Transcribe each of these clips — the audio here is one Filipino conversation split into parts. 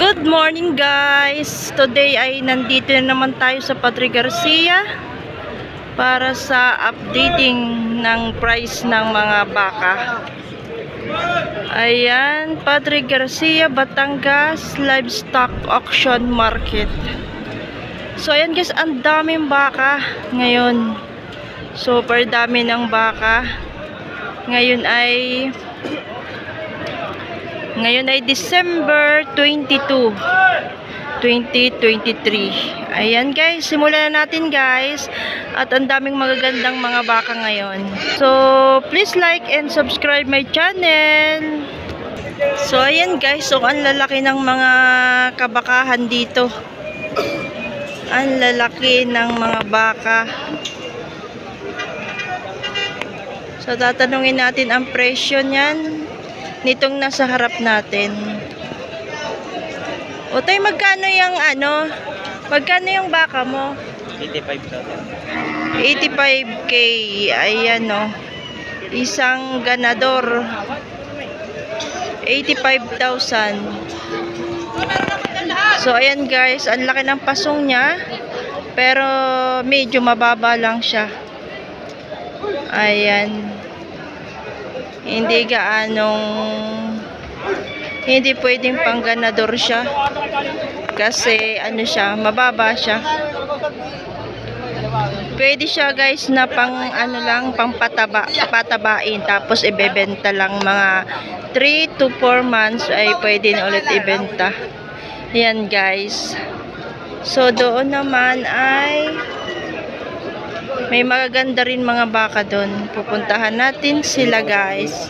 Good morning guys! Today ay nandito na naman tayo sa Padre Garcia para sa updating ng price ng mga baka. Ayan, Padre Garcia, Batangas Livestock Auction Market. So ayan guys, ang daming baka ngayon. Super dami ng baka. Ngayon ay December 22, 2023. Ayan guys, simulan na natin guys. At ang daming magagandang mga baka ngayon. So, please like and subscribe my channel. So, ayan guys. So, ang lalaki ng mga kabakahan dito. Ang lalaki ng mga baka. So, tatanungin natin ang presyo niyan nitong nasa harap natin. O tay, magkano yung magkano yung baka mo? 85,000. 85k. Ayan o. Isang ganador. 85,000. So ayan guys, ang laki ng pasong niya. Pero medyo mababa lang siya. Ayan. Hindi pwedeng pangganador siya kasi siya, mababa siya. Pwede siya guys na pang patabain tapos ibebenta lang mga 3 to 4 months ay pwede na ulit ibenta. Yan guys. So doon naman ay may magaganda rin mga baka doon. Pupuntahan natin sila guys.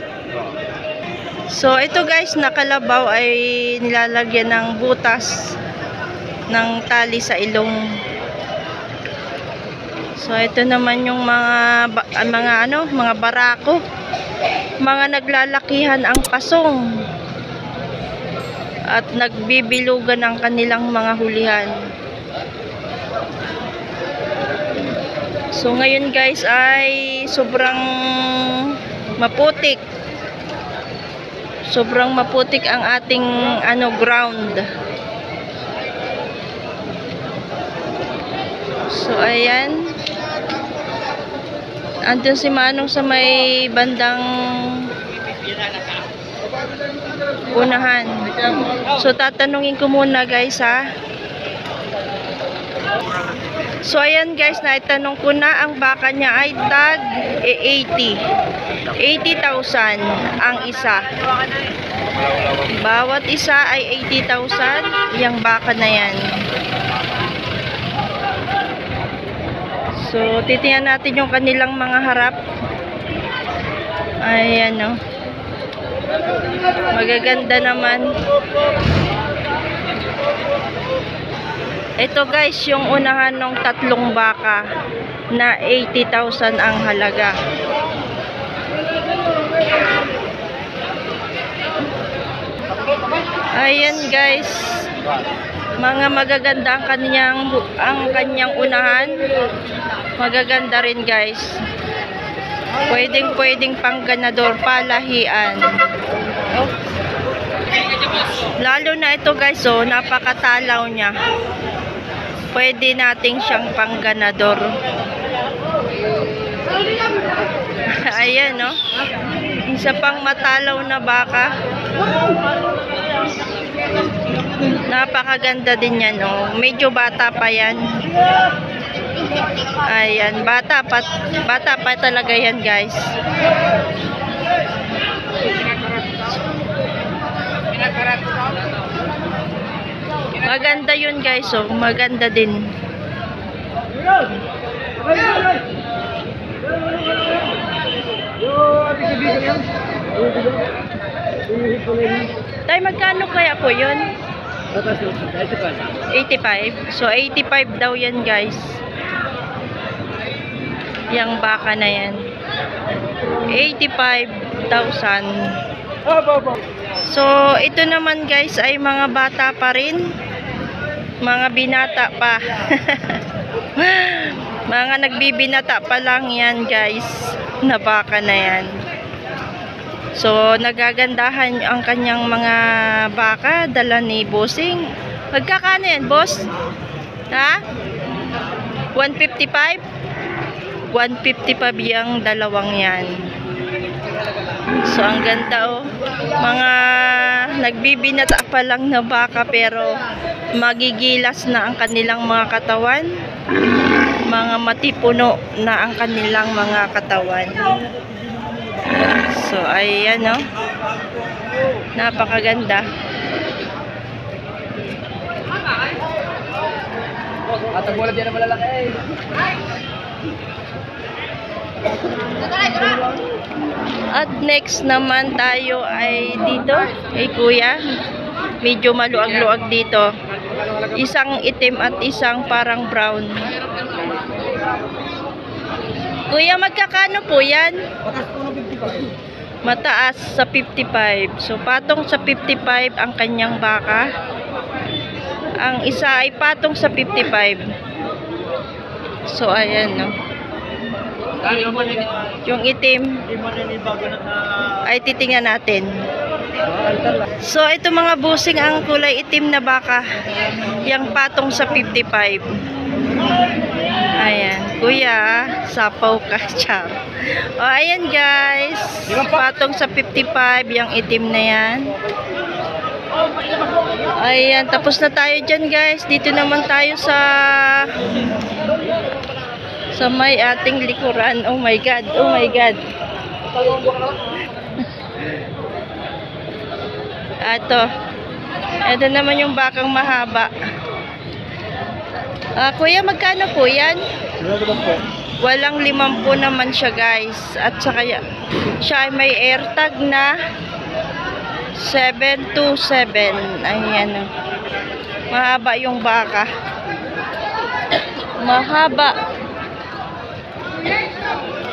So ito guys, nakalabaw ay nilalagyan ng butas ng tali sa ilong. So ito naman yung mga barako. Mga naglalakihan ang pasong. At nagbibilugan ang kanilang mga hulihan. So ngayon guys ay sobrang maputik. Sobrang maputik ang ating ground. So ayan. Andun si Manong sa may bandang unahan. So tatanungin ko muna guys ha. So ayan guys, naitanong ko na, ang baka niya ay tag 80,000 ang isa. Bawat isa ay 80,000 yung baka na yan. So titingnan natin yung kanilang mga harap. Ayan o. Magaganda naman. Ito guys, yung unahan ng tatlong baka na 80,000 ang halaga. Ayan guys, mga magaganda ang kanyang unahan. Magaganda rin guys. Pwedeng pangganador, palahian. Lalo na ito guys, napakatalaw niya. Pwede nating siyang pangganador. Ayan no. Isa pang matalaw na baka. Napakaganda din yan no. Medyo bata pa yan. Ayan, bata pa talaga yan guys. Maganda yun guys, maganda din. Tay, magkano kaya po yun? 85. So 85 daw yan guys. Yang baka na yan. 85,000. So ito naman guys ay mga bata pa rin. Mga binata pa. Mga nagbibinata pa lang yan guys. Na baka na yan. So, nagagandahan ang kanyang mga baka, dala ni Bossing. Magkakano yan, boss? Ha? 155? 155 yung dalawang yan. So, ang ganda oh. Mga nagbibinata pa lang na baka pero magigilas na ang kanilang mga katawan. Mga matipuno na ang kanilang mga katawan. So, ayan oh. Napakaganda. Atagbulat yan na malalaki eh. At next naman tayo ay dito kay kuya. Medyo maluag-luag dito. Isang itim at isang parang brown. Kuya, magkakano po yan? Mataas sa 55. So, patong sa 55 ang kanyang baka. Ang isa ay patong sa 55. So, ayan, no. Yung itim ay titingnan natin. So, ito mga busing ang kulay itim na baka. Yang patong sa 55. Ayan. Kuya, sapaw ka, char. O, ayan guys. Patong sa 55. Yang itim na yan. Ayan, tapos na tayo dyan guys. Dito naman tayo sa may ating likuran. Oh my God, oh my God. Ito naman yung bakang mahaba. Kuya, magkano po yan? Walang 50 naman siya guys. At saka siya ay may airtag na 727. Ayan. Mahaba yung baka. Mahaba.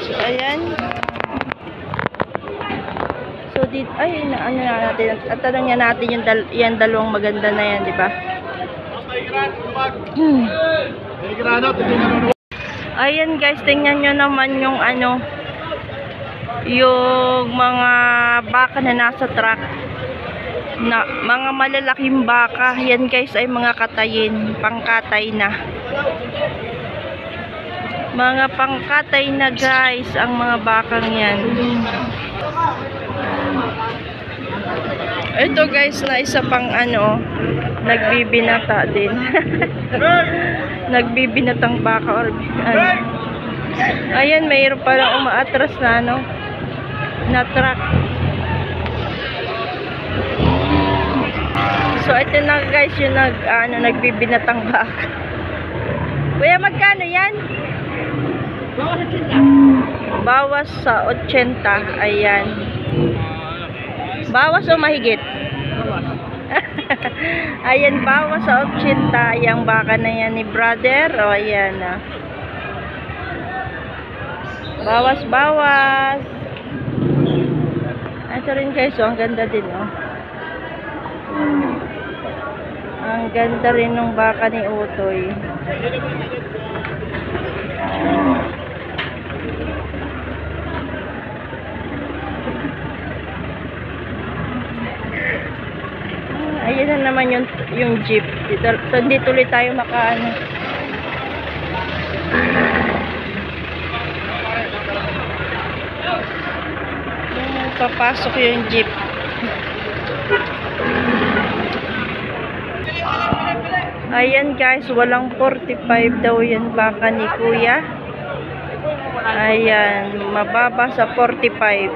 So, ayan. So, dito, ay, ano na natin. At tanongin natin yung dalawang maganda na yan, di ba? Ayan guys, tingnan nyo naman yung ano, yung mga baka na nasa truck. Mga malalaking baka. Yan guys ay mga katayin, pangkatay na. Mga pangkatay na guys ang mga bakang yan. Ito guys na isa pang ano, nagbibinata din. Nagbibinatang baka or ano. Ayan, mayroon palang umaatras na ano, na truck. So ito na guys yung nagbibinatang baka. Kuya, magkano yan? Bawas sa 80. Ayan. Bawas o mahigit? Ayan, bawas sa 80. Yung baka na yan ni brother. O, ayan. Bawas. Ito rin guys. O, ang ganda din. O. Ang ganda rin ng baka ni Utoy. Ayan na naman yung jeep. Dito ulit tayo makaano. Papasok yung jeep. Ayan guys, walang 45 daw yan baka ni kuya. Ayan, mababa sa 45.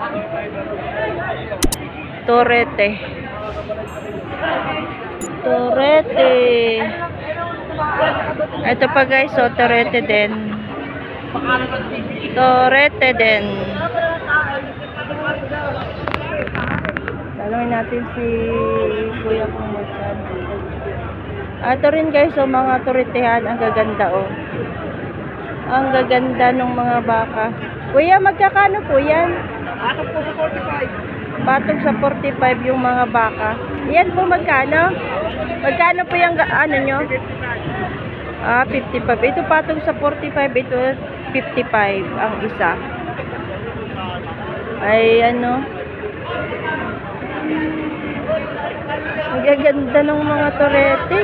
Torete. Ito pa guys, so torete din. Talungin natin si kuya kung magkano. Ito rin guys, so mga toretehan, ang gaganda oh. Ang gaganda ng mga baka. Kuya, magkakano po yan? Atong po sa 45. Patong sa 45 yung mga baka. Yan po magkano? Magkano po yung ano nyo? 55. Ito patong sa 45. Ito 55 ang isa. Ay ano. Ang gaganda ng mga torete.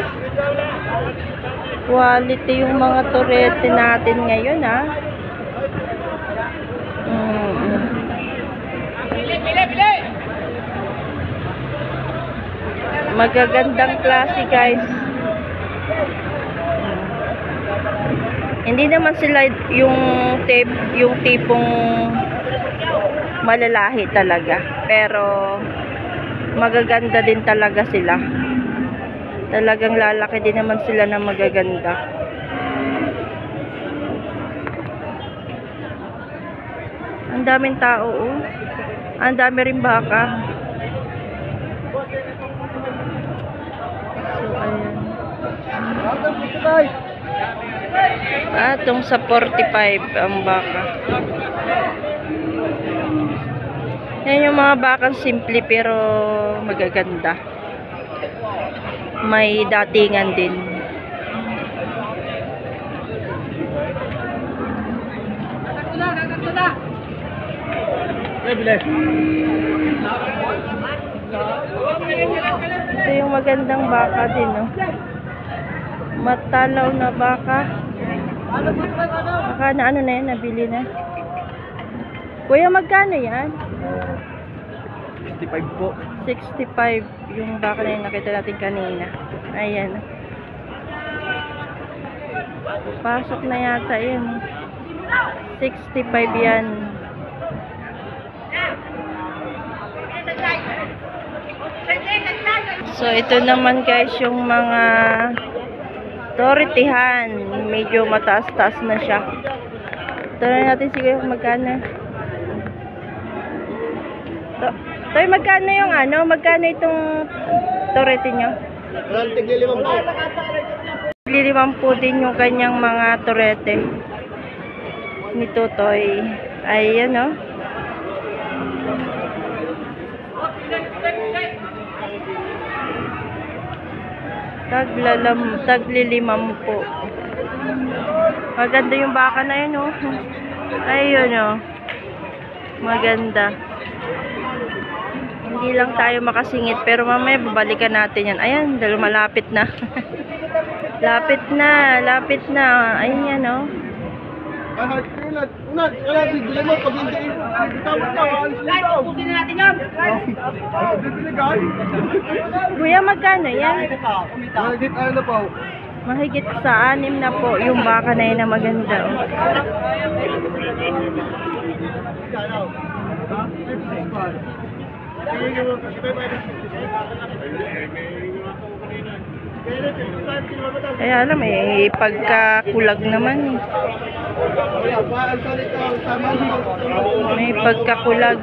Quality yung mga torete natin ngayon, ha. Magagandang klase, guys. Hindi naman sila yung tipong malalahi talaga, pero magaganda din talaga sila. Talagang lalaki din naman sila na magaganda. Ang daming tao, oh. Ang dami rin baka. So, ayan. Itong sa 45 ang baka. Yan yung mga bakang simple pero magaganda. May datingan din. Ito yung magandang baka din, no? Matalaw na baka. Baka na ano na yan, nabili na. Kuya, magkano yan? 65 po. 65 yung baka na yun nakita natin kanina. Ayan. Pasok na yata yun. 65 yan. So, ito naman guys yung mga toretihan. Medyo mataas-taas na siya. Tanong natin siguro kung magkano. Toy, magkano yung ano? Magkano itong torete nyo? Liliman po din yung kanyang mga torete. Nito, Toy. Ayan, no? Taglilimam po. Maganda yung baka na yun, oh. Ayun, oh. Maganda. Hindi lang tayo makasingit, pero mamaya babalikan natin yan. Ayan, dahil malapit na. Lapit na, lapit na. Ayun yan, oh. Kuya, magkano yan? Mahigit sa 6 na po yung baka na yun na maganda. Kaya alam eh, pagkakulag naman. May pagkakulag.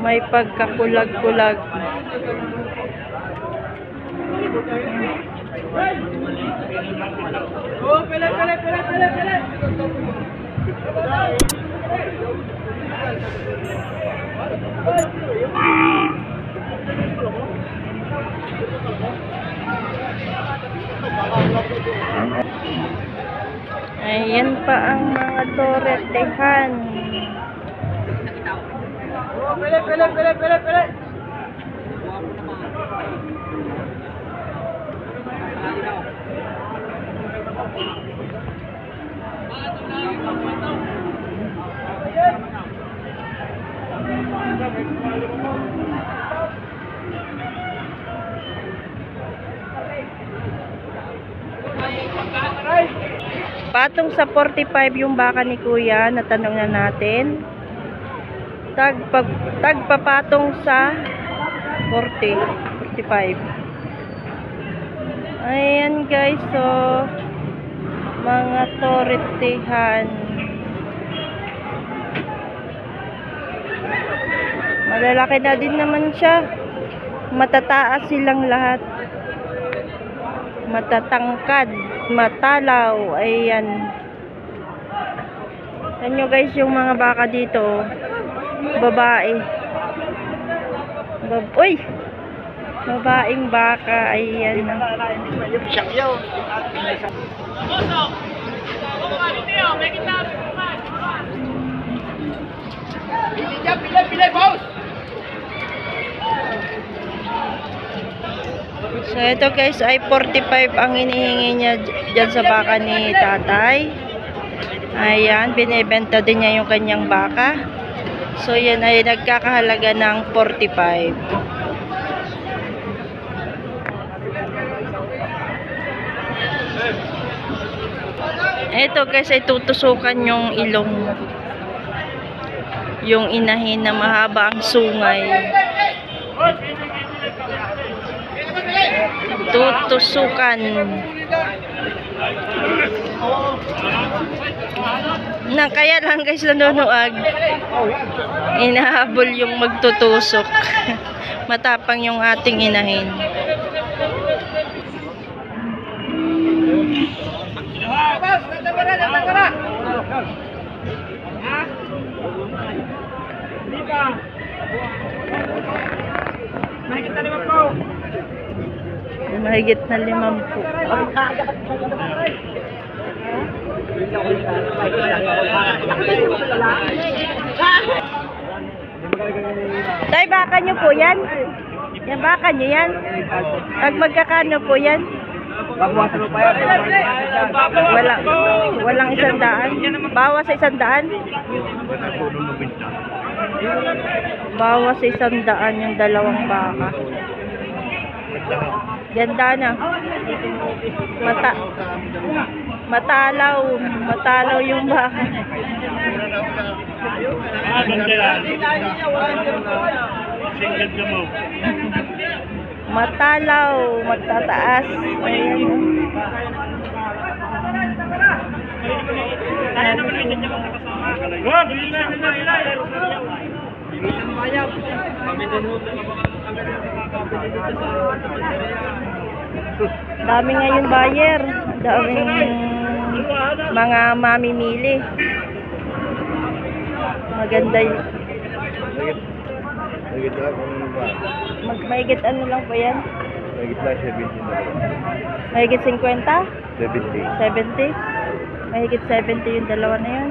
May pagkakulag-kulag. Oh, pele. Ayan pa ang mga toretehan. Oh, pele. Patong sa 45 yung baka ni Kuya, natanong na natin. Tagpapatong sa 45. Ayan guys, so mga toretihan. Malalaki na din naman siya. Matataas silang lahat. Matatangkad. Matalaw. Ayan. Yan nyo guys yung mga baka dito. Babae. Uy! Babaeng baka. Ayan. So ito guys ay 45 ang hinihingi niya dyan sa baka ni tatay. Ayan, binibenta din niya yung kanyang baka. So yan ay nagkakahalaga ng 45. Ito guys ay tutusukan yung ilong. Yung inahin na mahaba ang sungay. Tutusukan. Na kaya lang guys nanunuag. Inahabol yung magtutusok. Matapang yung ating inahin. Mahigit na 50. Tay, baka nyo po yan? Yan, baka nyo yan? Pag magkakano po yan? Walang 100. Bawas sa 100? Bawas sa 100 yung dalawang baka. Ganda na. Matalaw yung baka. Matalaw, matataas. Ayan. Dami ngayon buyer. Daming mga mamimili. Maganda yun. Mahigit ano lang po yan? Mahigit 50? 70? Mahigit 70 yung dalawa na yan.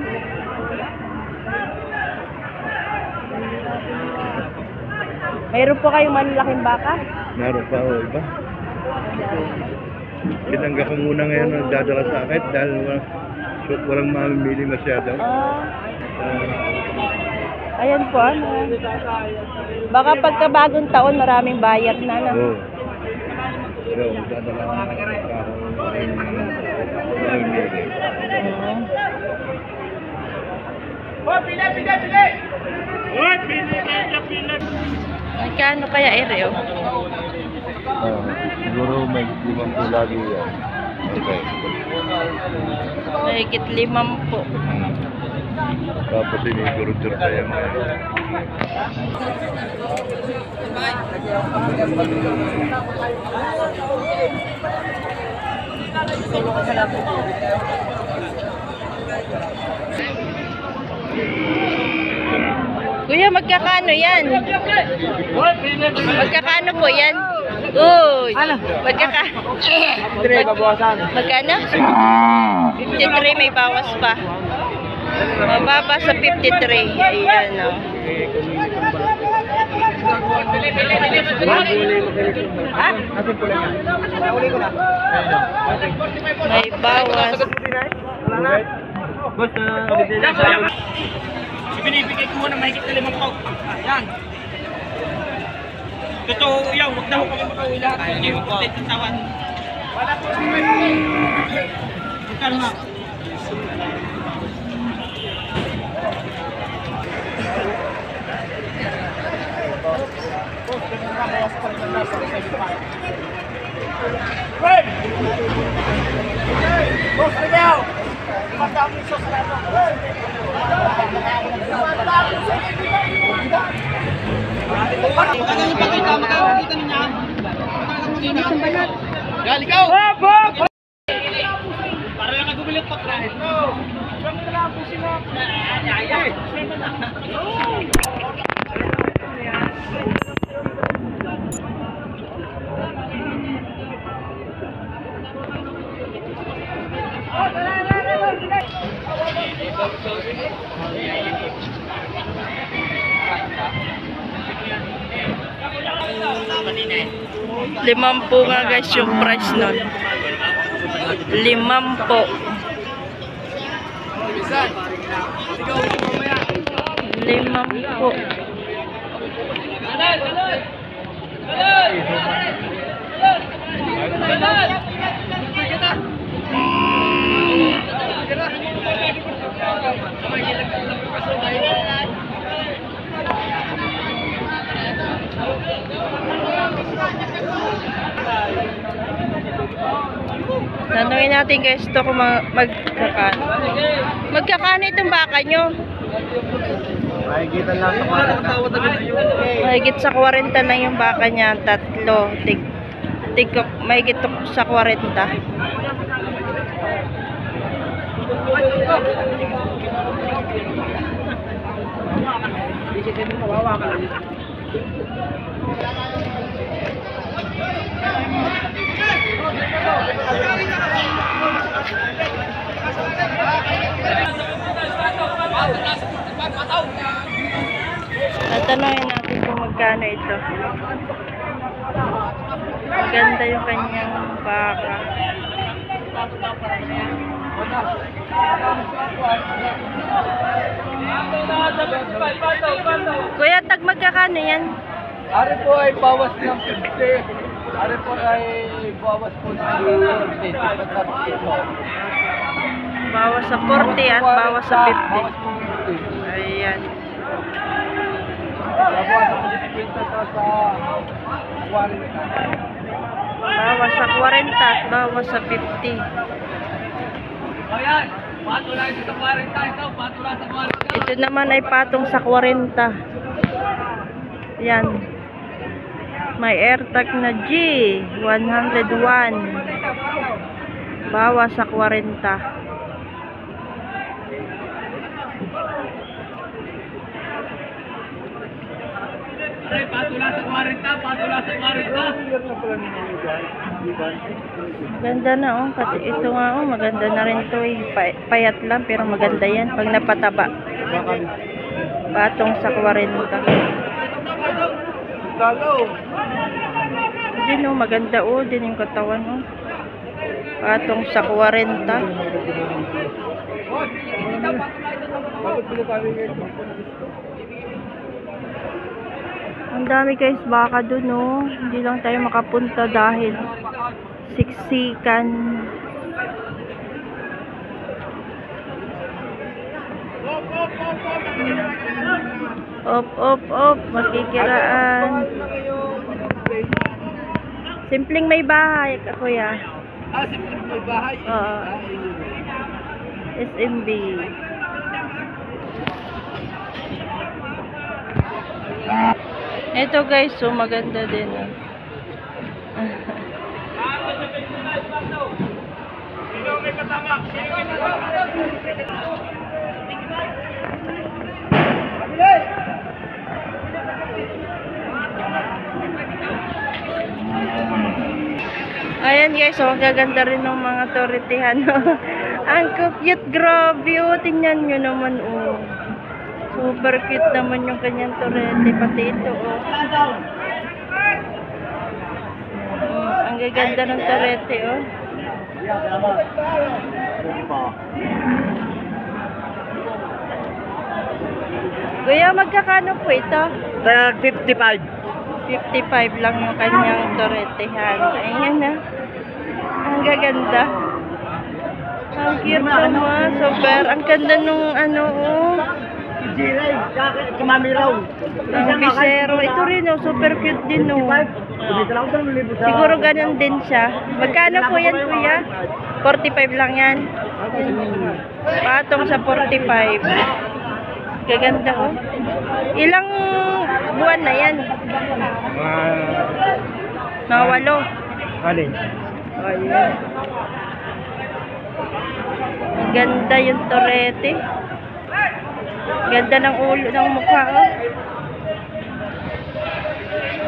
Mayroon po kayong malalaking baka? Meron pa o iba. Tinangga ko muna ngayon ang dadala sa akin dahil walang mamimili masyado. Ayan po, ano. Baka pagka bagong taon maraming bayad na, no? Oo. Pero dadala ko sa akin mamimili. Magkano kaya Ereo? Siguro may 5 lagi yan. Okay. Mahigit 5 po. Tapos inigurot-gurot tayo mga. Kuya, magkakano yan? Magkakano po yan? Uy! Magkakano? Magkano? 53, may bawas pa. Mababa sa 53. Ayan, o. Ha? May bawas. Binibigay ko muna mahigit na 5. Ayan. Totoo yan, huwag na ho kami makauwi lahat. Hindi mo kontent ang tawan. Wala po. Magkano nga? Hey! Boss, Miguel! Matawag yung sauce na ito. Gali ka! ₱5 nga guys yung price nun. ₱5. ₱5. Tanungin natin guys ito kung magkakano. Magkakano itong baka nyo? Makikita lang sa Mahigit sa 40 lang yung baka niya. 3. Mahigit sa 40. Tatanungin natin kung magkano ito. Maganda yung kanyang baka. Kuya, tag magkakano yan? Ari po ay bawas ng 50. Ari po ay bawas po ng 40. Bawas sa 40 at bawas sa 50. Bawas po ng 50. Ayan. Bawas ang 50 sa 40. Bawas sa 40 at bawas sa 50. Ayan, patulay sa 40 ito, patulay sa 40. Ito naman ay patong sa 40. Yan. May AirTag na G101. Bawas sa 40. Ay, patulay sa 40, patulay sa 40. Ganda na oh. Pati ito nga oh. Maganda na rin to eh. Payat lang pero maganda yan. Pag napataba. Patong sa 40. Din oh. Maganda oh. Din yung katawan oh. Patong sa 40. Ang dami guys baka dun oh. Hindi lang tayo makapunta dahil siksikan. Op, makikiraan. Simpleng may bahay, kuya. Simpleng may bahay. Oo. SMB. Ito guys, so maganda din. Ayan guys, so ang gaganda rin ng mga toretihan. Ang cute, grabe oh. Tingnan nyo naman oh. Super cute naman yung kanyang torete. Pati ito oh. Ang gaganda ng torete oh. Kuya, magkakano po ito? 55. 55 lang yung kanyang toretehan. Ayan na. Ang gaganda. Ang cute naman. Super. Ang ganda nung ano oh. Ang bisero. Ito rin oh. Super cute din oh. Siguro ganun din siya. Magkano po yan kuya? 45 lang yan. Patong sa 45. Gaganda oh. Ilang buwan na yan? Mga 8. Alin? Ayan. Ang ganda yung torete. Ganda ng ulo ng mukha, oh.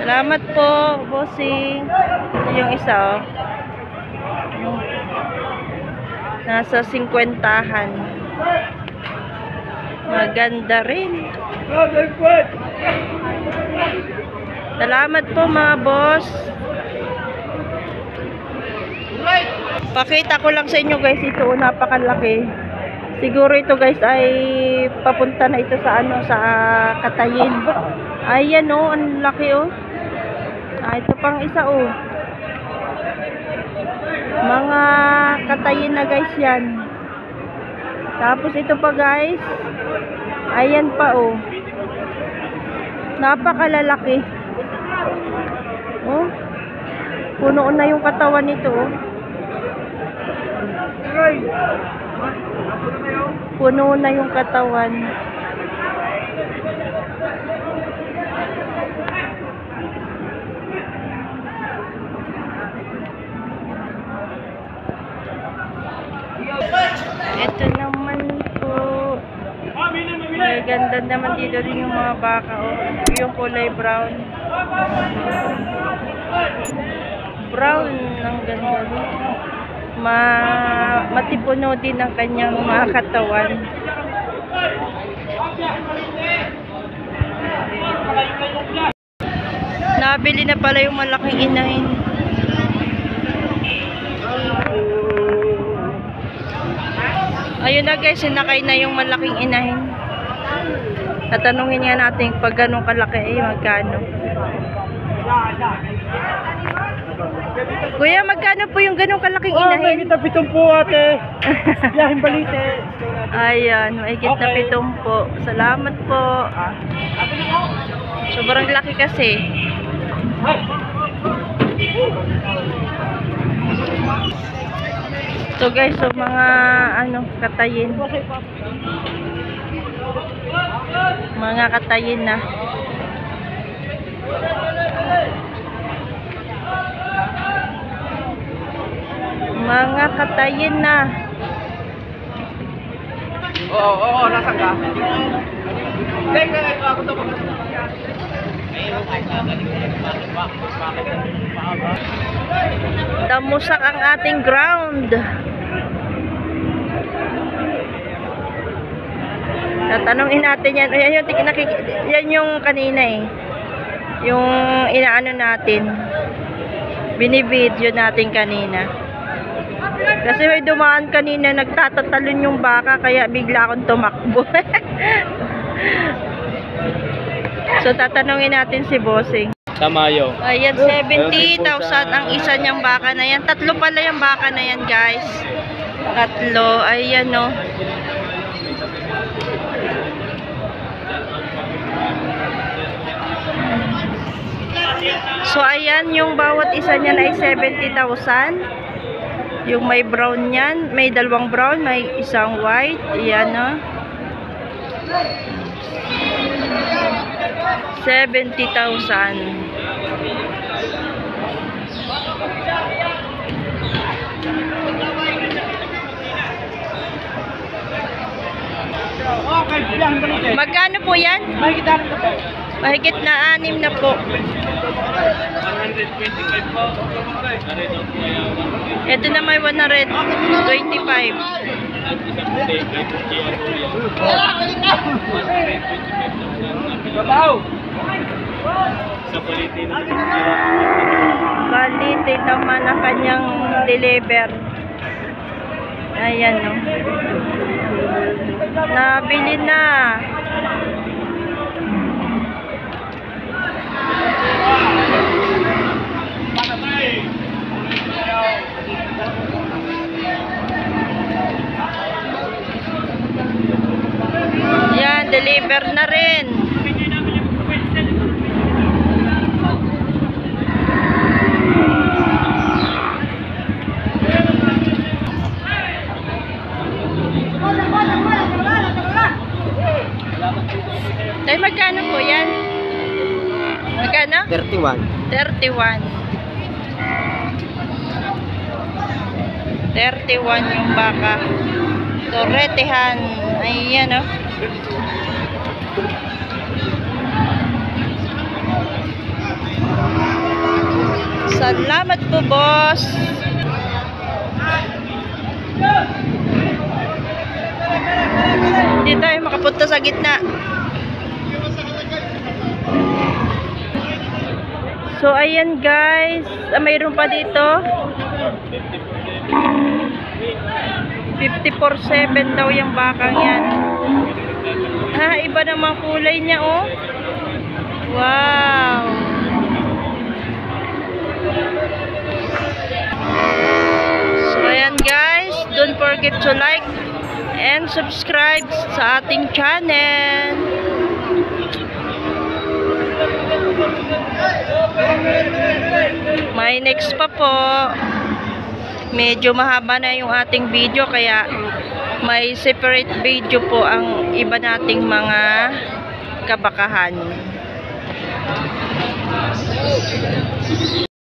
Salamat po, bossing. Ito yung isa, oh. Yung nasa 50-han. Maganda rin. Salamat po mga boss. Pakita ko lang sa inyo guys, ito napakalaki. Siguro ito guys ay papunta na ito sa ano, sa Katayin. Ayan oh, ang laki oh. Ito pang isa oh. Mga Katayin na guys yan. Tapos ito pa guys. Ayan pa oh. Napakalalaki. Oh. Puno na yung katawan nito oh. Puno na yung katawan. Ito naman po. May ganda naman dito rin yung mga baka. Oh. Yung kulay brown. Brown. Ang ganda rin. Matipuno din ang kanyang mga katawan. Nabili na pala yung malaking inahin. Ayun na guys, sinakay na yung malaking inahin. Tatanungin nga natin pag ganun kalaki magkano. Kuya, magkano po yung ganun kalaking inahin? Kita 70 ate. Yahin balite. Ayan, mahigit na 70. Salamat po. Sobrang laki kasi. So guys, so mga Katayin. Mga Katayin na. Mga Katayin na. Oo, nasaan ka? Damusak ang ating ground. Tatanungin natin yan. Yan yung kanina eh. Yung inaano natin. Binibidyo natin kanina. Kasi may dumaan kanina, nagtatatalon yung baka, kaya bigla akong tumakbo. So, tatanungin natin si Bossing. Tamayo. Ayan, 70,000 ang isa niyang baka na yan. Tatlo pala yung baka na yan, guys. Tatlo. Ayan, no. So, ayan, yung bawat isa niyan ay 70,000. Yung may brown yan, may dalawang brown, may isang white. Ayan, no. 70,000. Magkano po yan? Mahigit na 6 na po. 125 po. Ito na may 125. Babaw! Balite naman ang kanyang deliver. Ayan, no. Nabili na. Yan, deliver na rin. Tay, magkano po yan? Magkano? 31. 31. 31 yung baka. Toretehan. Ayan, oh. Salamat po, boss. Hindi tayo makapunta sa gitna. So, ayan guys. Mayroon pa dito. 54.7 daw yung bakang yan. Iba naman kulay niya, oh. Wow. So, ayan guys. Don't forget to like and subscribe sa ating channel. May next pa po. Medyo mahaba na yung ating video kaya may separate video po ang iba nating mga kabakahan.